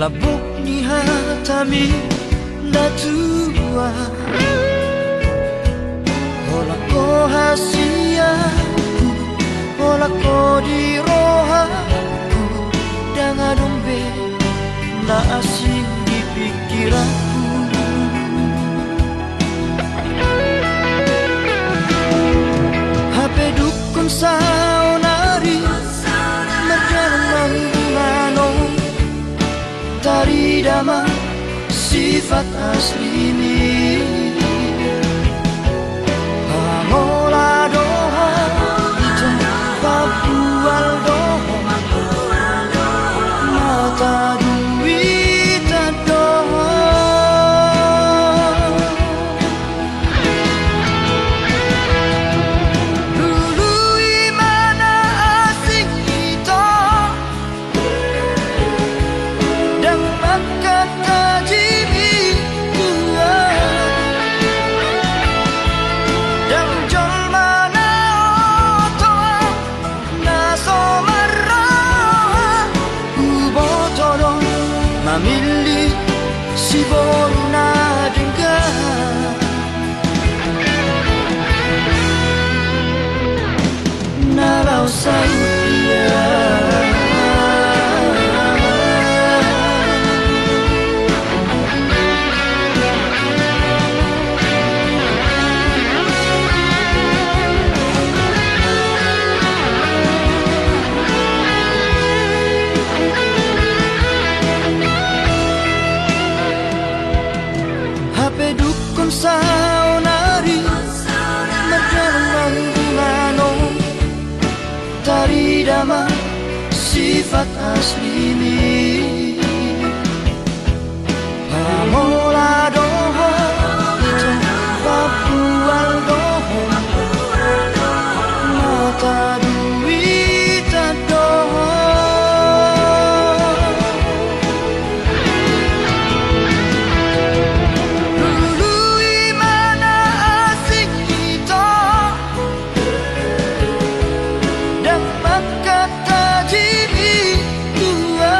labok ni hatami na tua Hola ko hasiaku Hola ko di rohaku Dengan dombe na asing di pikiranku HP dukun saunari Merjalan manong Tari dama sifat asli ini Pamola doha Ito papual doha Mata duit doha Dulu imana asing kita Dan makan tajimi tua Dan jol mana otoa Na somarah Ubotoro Mamili si boruna dengar Nalau saya HP dukun saunari Merjalan manong Tari dama sifat asli ini Pamola doha Ito papual doha Mata duit doha Dulu imana asing kita Dan makan tajimi tua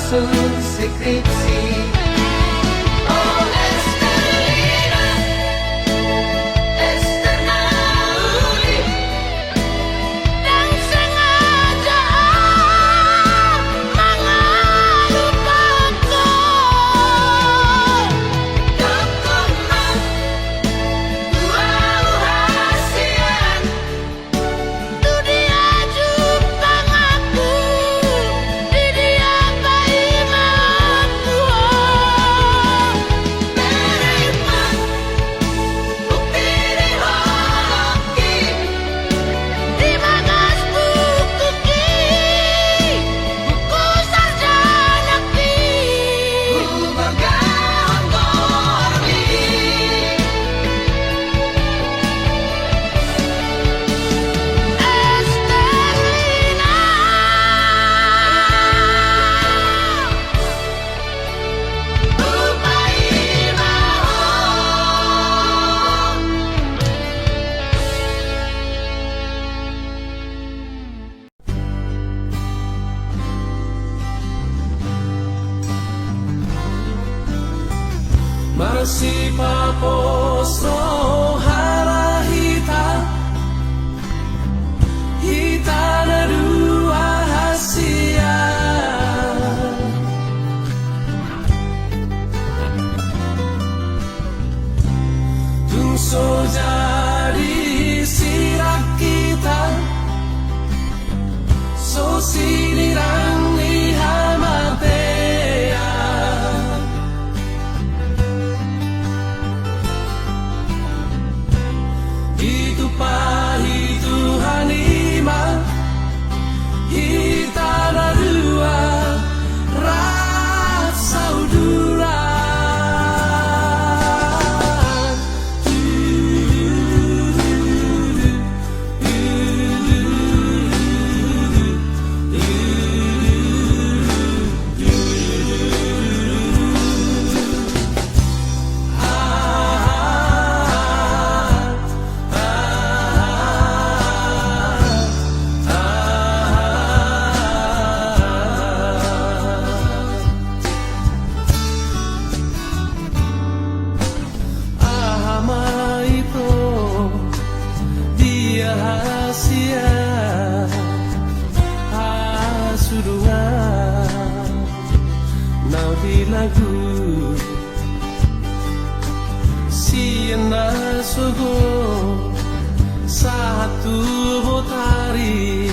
susun skripsi. Oh Estelina, Ester Nauli, dan sengaja mengalupakan dokumen wow hasian. Tu dia jupang aku, di dia bayi matu. Menerima bukti di holoki, di bagas buku ki, buku sarjana ki. Bergahun gormi Estelina, bayi mahon. Masih paposo hara hita na dua hasia. Tungso jadi sirak kita, so sinirang ihamatea. Itu pahit Tuhan ima, kita ada dua rasa uduran. Ahama itu dia hasia hasudungan nau di lagu siena sugo satu botari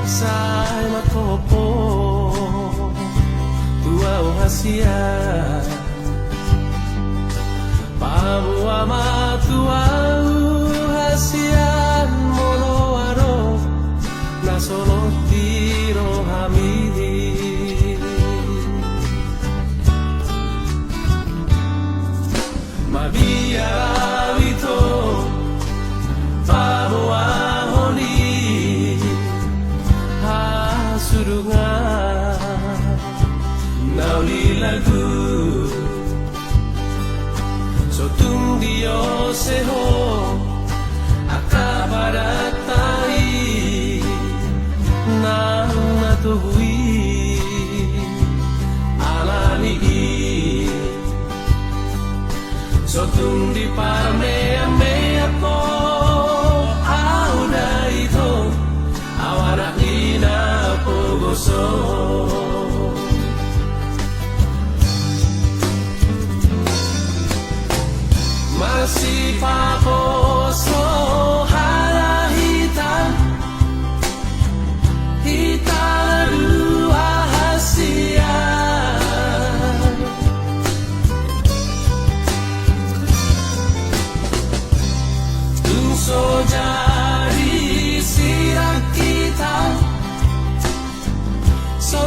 sai makopo tua hasia Pabua matuau hasian moloaro na solo tiro hami mabia wito Pabua honi hasurungan nauli lagu Sotung Dio seho akabaratai nang natuhui alani Sotung di parmea mea ko auda ito awana ina pogoso Masih paposo hara hita dua hasia. Tungso jadi sirak kita, so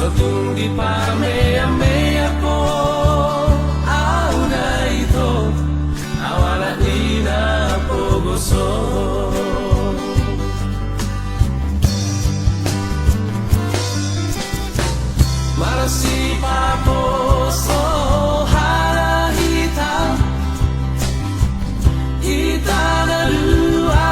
Kung di parame-ame ako Aw na ito Awala di na po gusto Marasipa po so harahita Hita na luahasya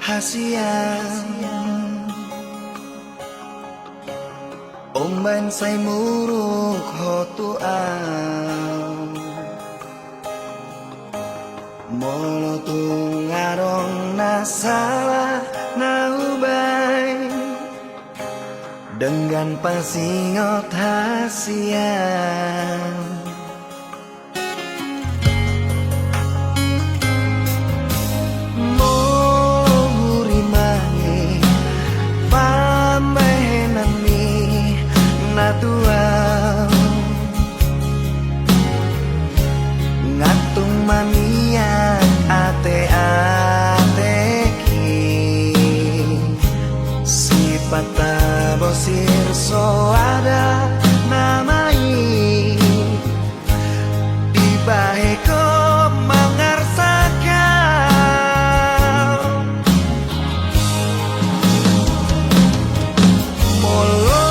hasiang Omban say muruk hotuang Molo tungarong nasalah naubay Dengan pasingot hasiang Natuang ngatung maniak ate-ateki sifat tabosir so ada namai dibaheko mengarsakan molo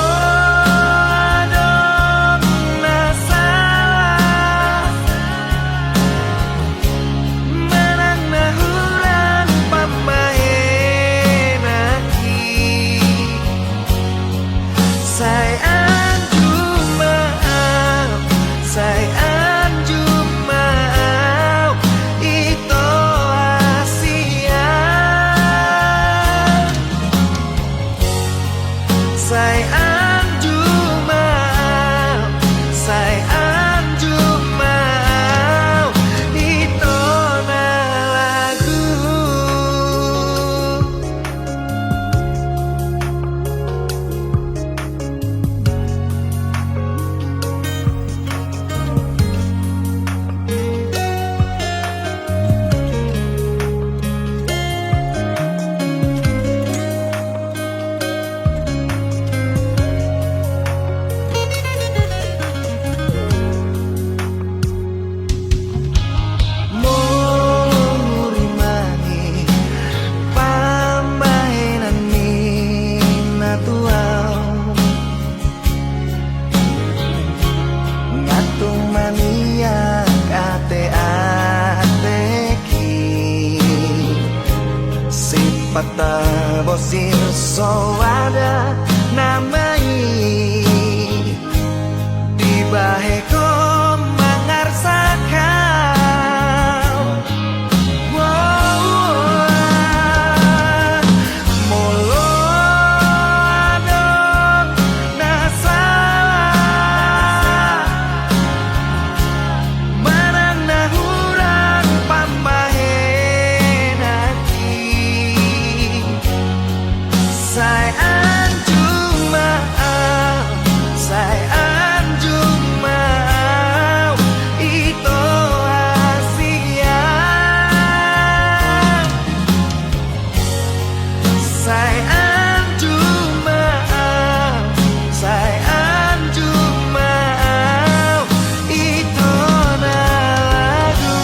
Pata bosir so ada namai dibaheko mengarsakan molo adon nasalah manang nahurang pambahenaki sayang cuma itu hasiang sayang cuma itu lagu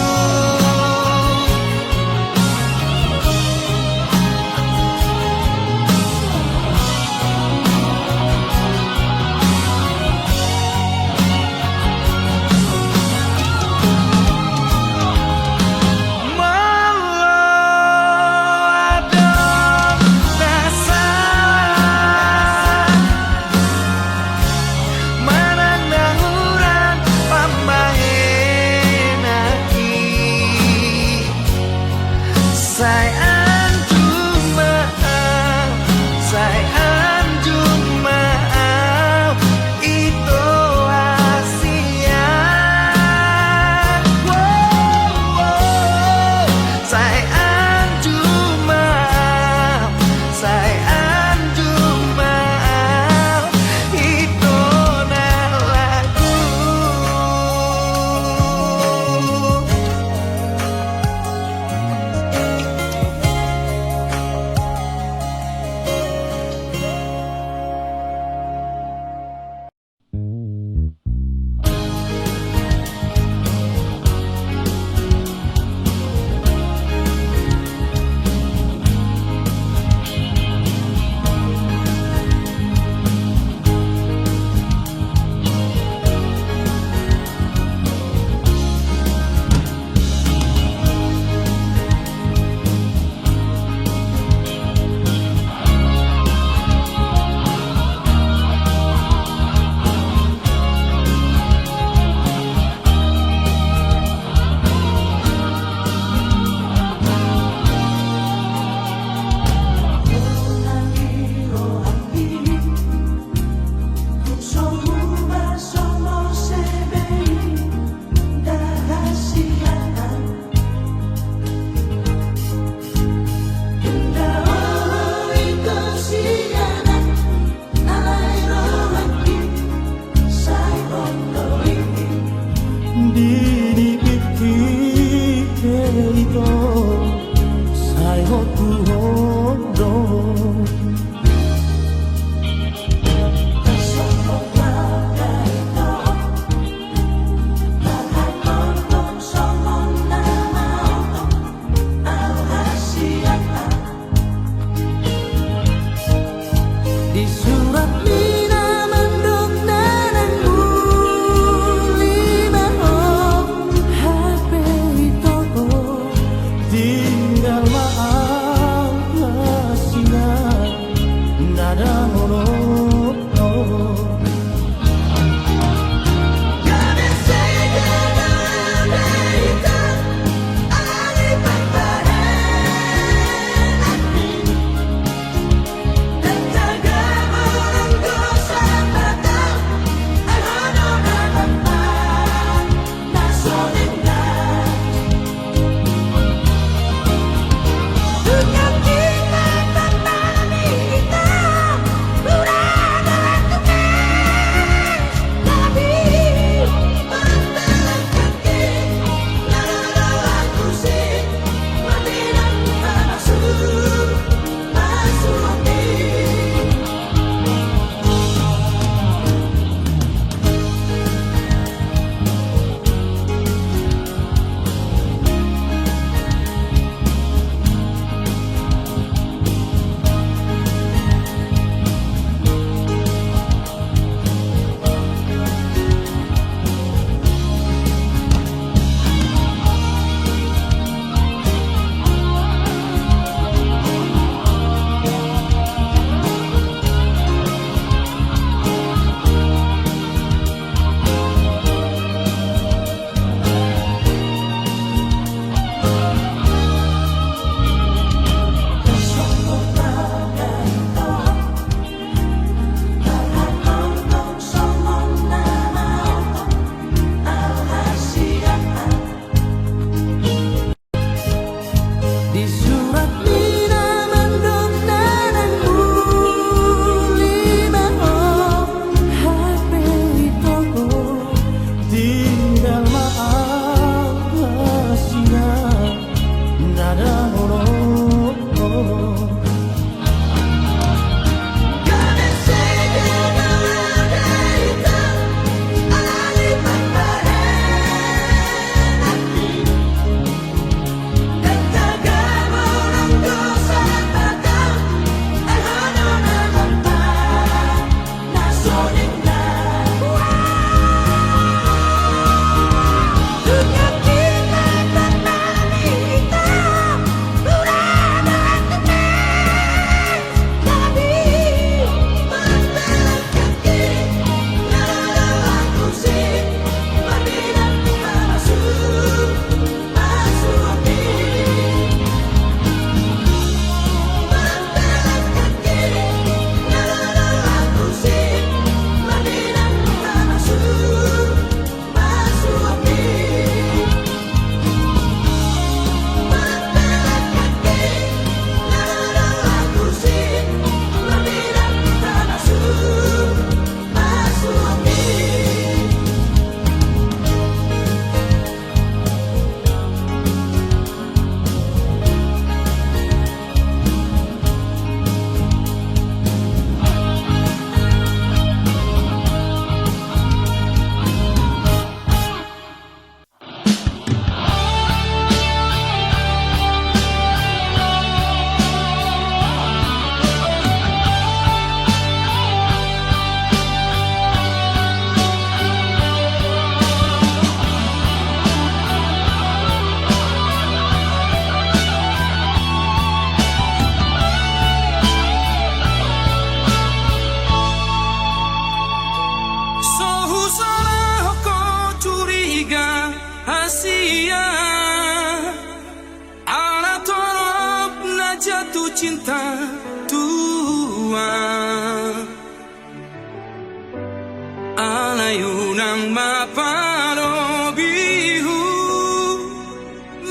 ang mapalobihu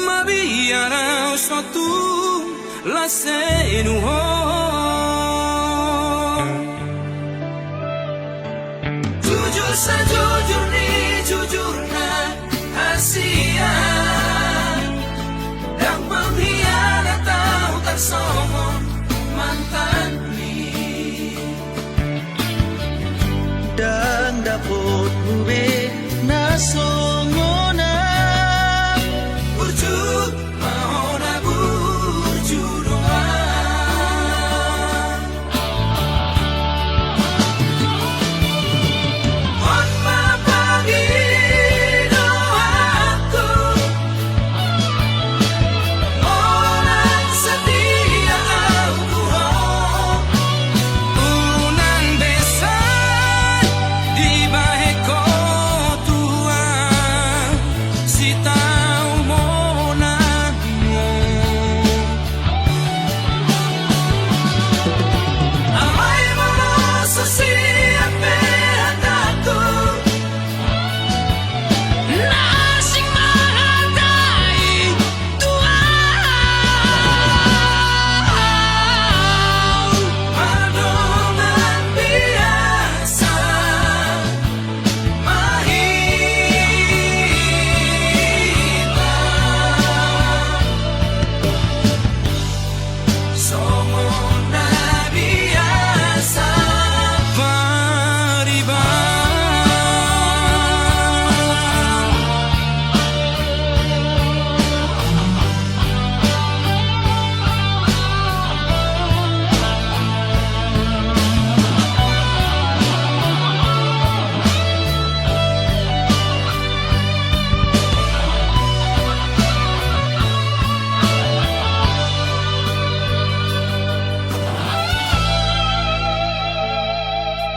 mabiyaraw suatu lasenuho jujur sajujur ni jujur na Asia yang pengkhianat tahu tak somong mantan ni Dan dapat mube na songona burju mau na burju doang on mapagi doaku orang setia aku unang besan di bahe ko tuang si tau mo na mo amay mo sa siyape hataku Nasing mahatay tuaw madongan biasa mahita songo na biasa pariba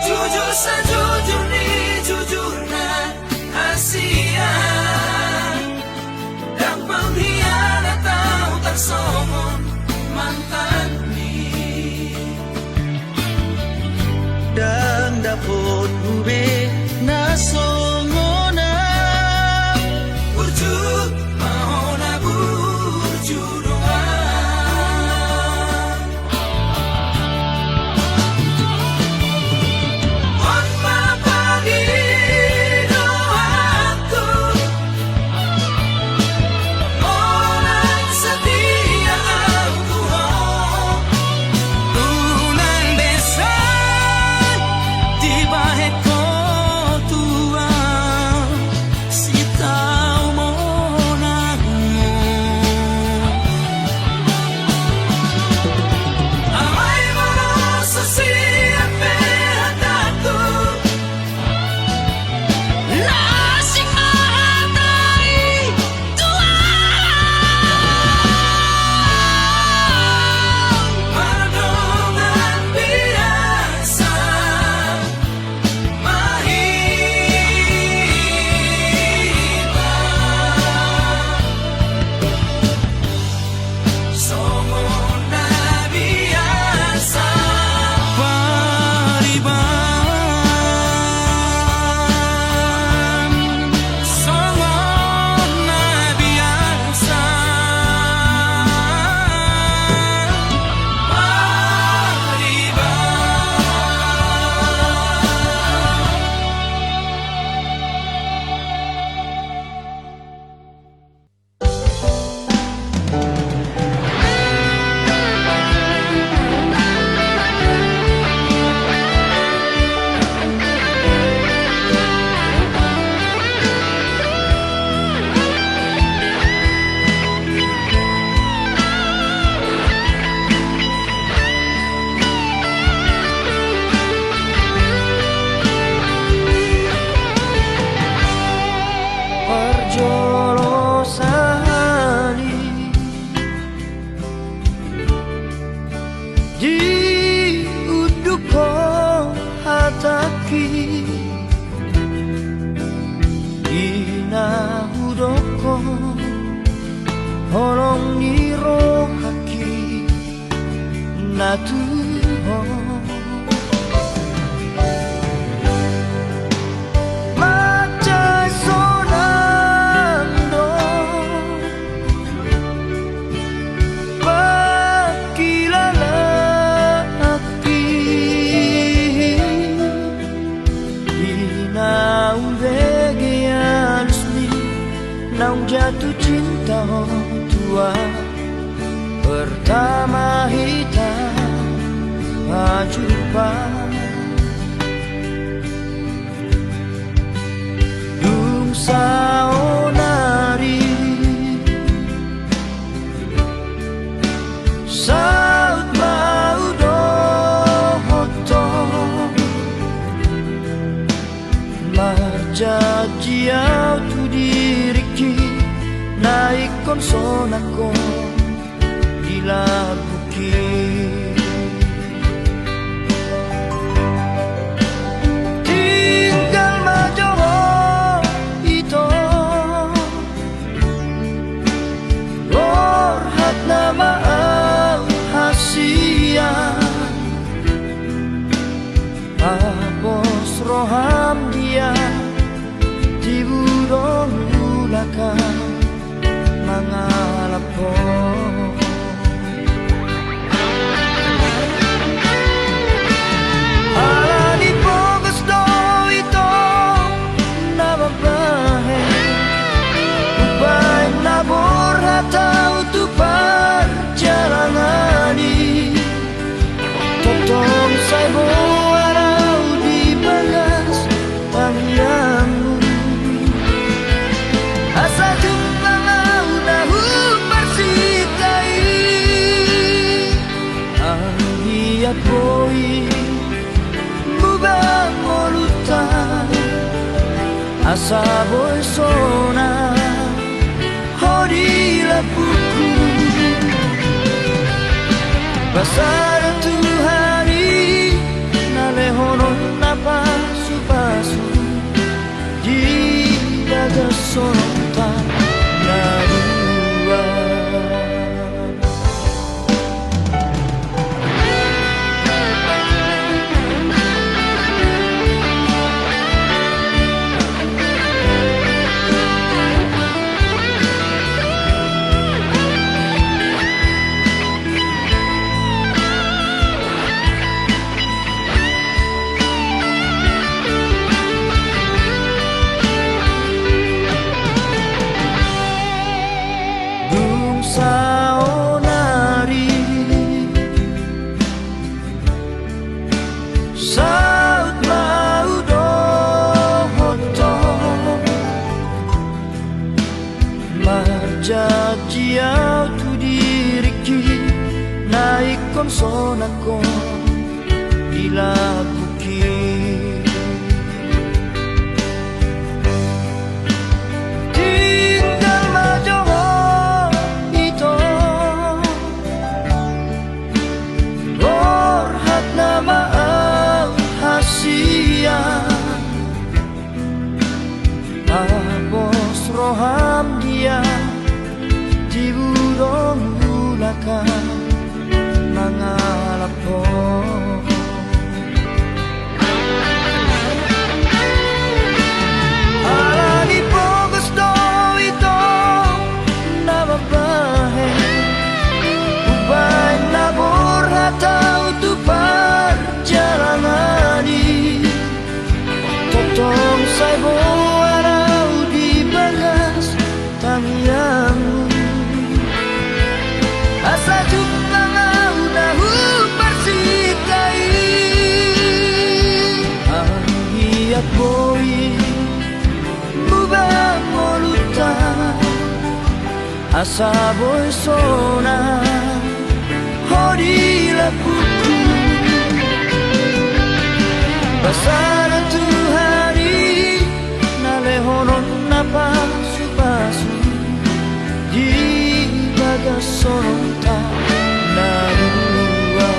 jujur sajujur ni jujur na Asia yang pengkhianat tahu tak somong mantan ni Dan dapat mube na songona burju mau na burju doang on jatuh cinta tua pertama kita jumpa. Dung sao nari saut mau dohoto marjajiau tu diriki naik konsonako dilabuki. Tinggal majoro itu Borhat nama hasia Apos roham dia Tibudong ulaka Mangalapo Alani pogas do ito Nababahe Ubay na borhatau tu perjalangani Totong saibo araw di bagas Pangyamu Asa jumlangaw na humarsikai Ang hiyat mo'y mubang molutan Asa boy sona Hodi lapuku Pasar tu hari Nalehonon na pasu-pasu Di dagas sonota na dua sao nari saut mau dohoto marjajiau tu diriki naik konsonako dilabuki. Tinggal majoro Apos roham dia Tibudong ulaka Mangalapo Alani pogas do ito Nababahe Ubay na borhatau tu perjalangani Totong saibo araw di bagas tangyamu Asa jumlangaw na humarsikai Ang hiyat mo'y mubang molutan Asa boy sona Hodi lapuku Pasar tu hari Nalehonon na pasu-pasu Di bagas sonota na dua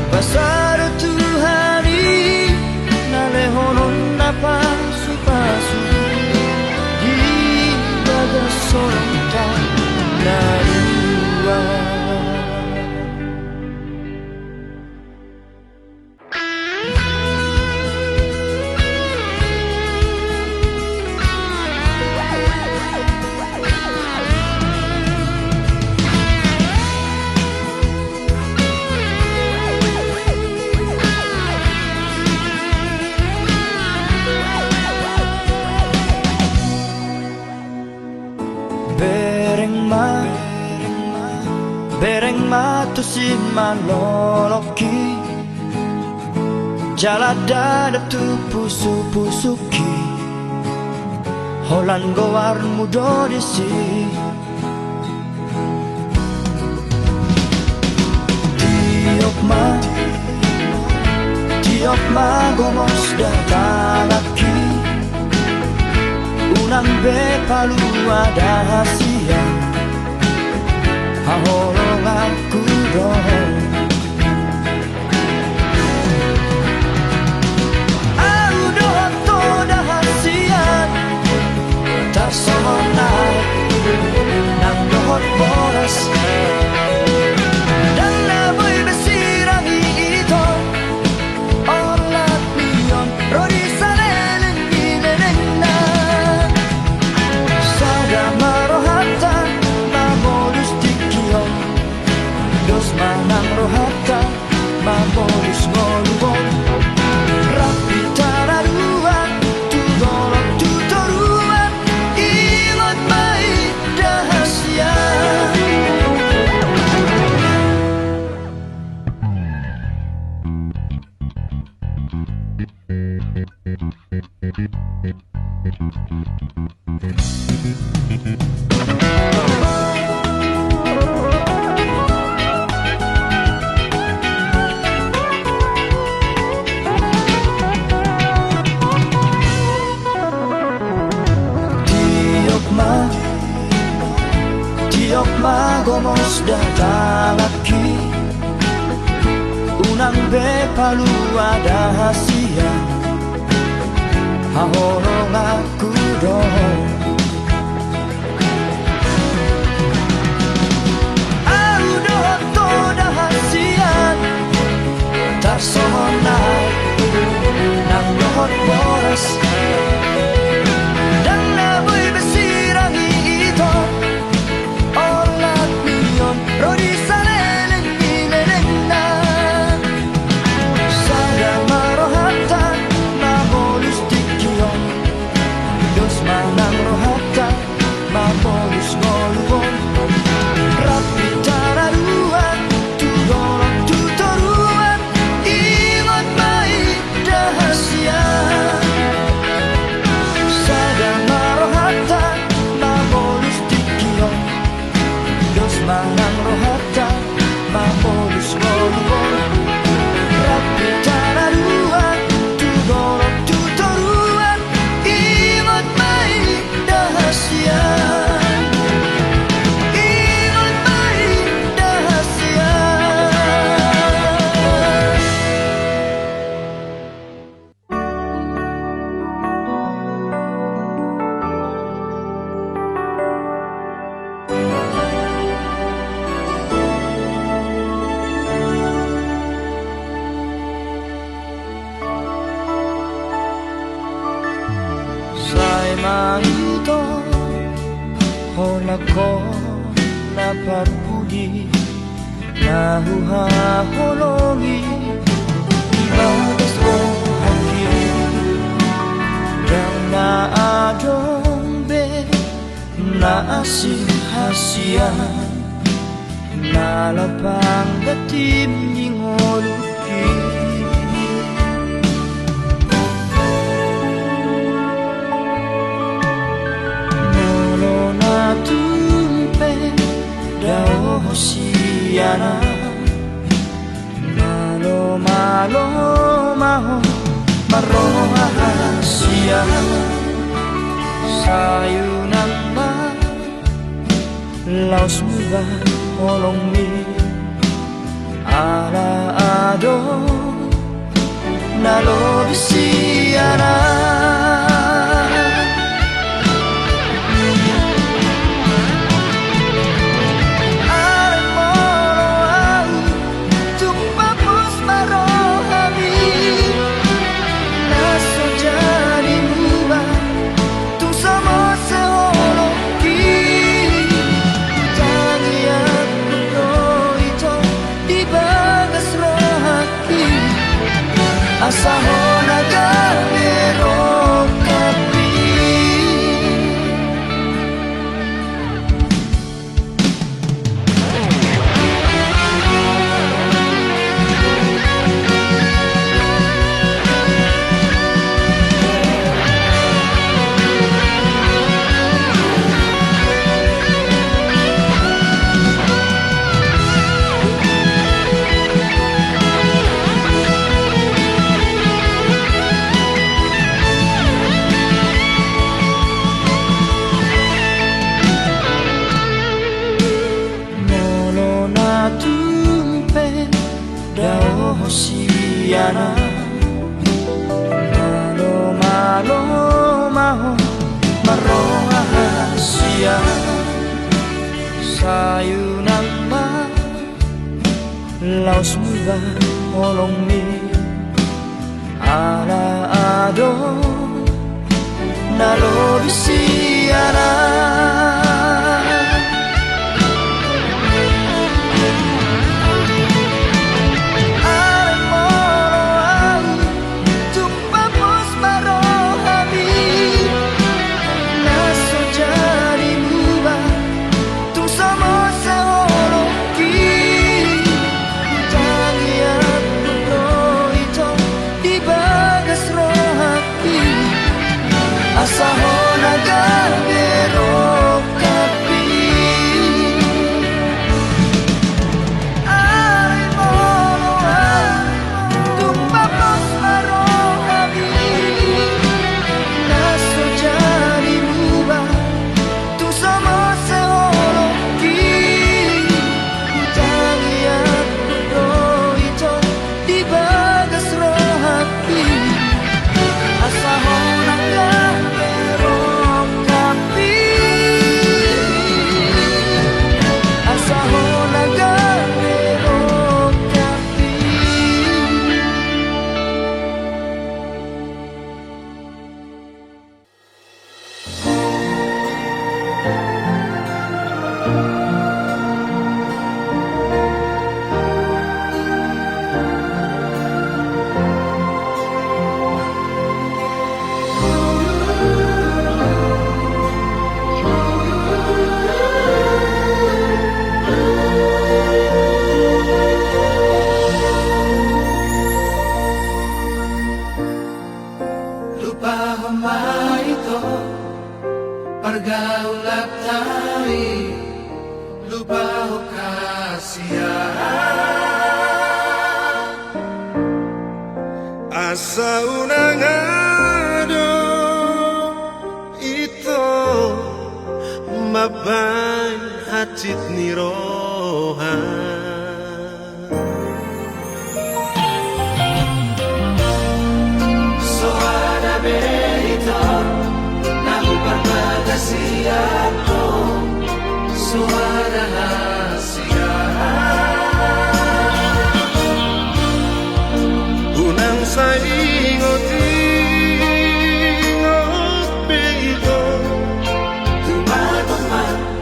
Pasar tu hari Nalehonon na pasu-pasu Di bagas sonota na dua maloloki jala dadap tu pusu-pusuki holan gowar mudo disi tiok ma gomos datalaki unang be palu ada hasia haholong aku dong Somonay nang dohot boras dan naboy besirang ito olat niyon rodi sanelen inenena sada marohata mamolus dikiyon dos manang rohata mamolus ngolubon rapi tararuan tudolok tutoruan ilot mai dahasia Tiok ma gomos datalaki unang be palu ada hasia hahorong aku dong aku dohot toda hasian tak somonai nang dohot boras dan naboy besirang ito olat niyon rodi sanelen inenena sada marohata mamolus dikiyon dos manang rohata mamolus ngoluon rapi tararuan tudolok tutoruan ilot mai dahasia sada marohata mamolus dikiyon dos manang rohata mamolus ngolubon rapi tararuan tudolok tutoruan ilot mai dahasia ilot mai dahasia Sai mahito hola ko na parpudi nahuha holongi ibadas ko haki dan naadong be naasin hasian nalapang datim ningoluki tumpe dao hosiana malo malo maho maroha hasia sayunang ma laos muba holong mi ala ado nalo bisiana Asa ho nagamero siana Malo malo maho Marong ahasia Sayunang ma Laos muba olong mi Ala ado Nalo bisiana Pergaulan tari lupa kasihan asa unang ado ito mabay hacit ni rohan so ada berito Siato suara rahasia unang sa ingot beito tumatong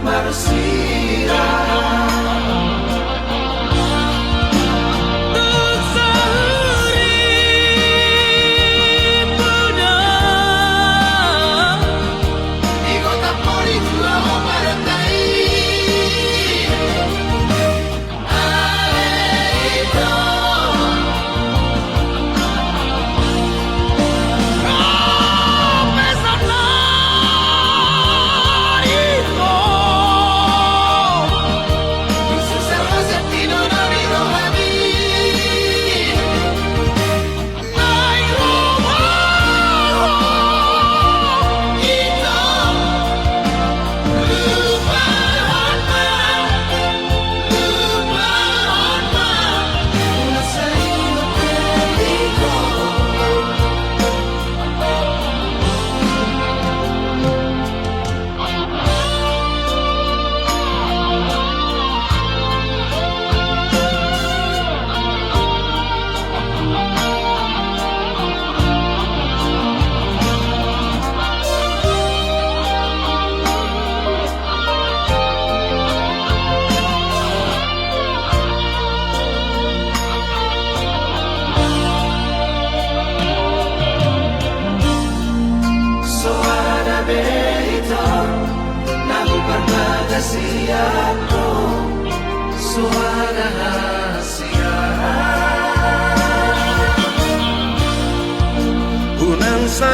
marusira Siato suara rahasia unang sa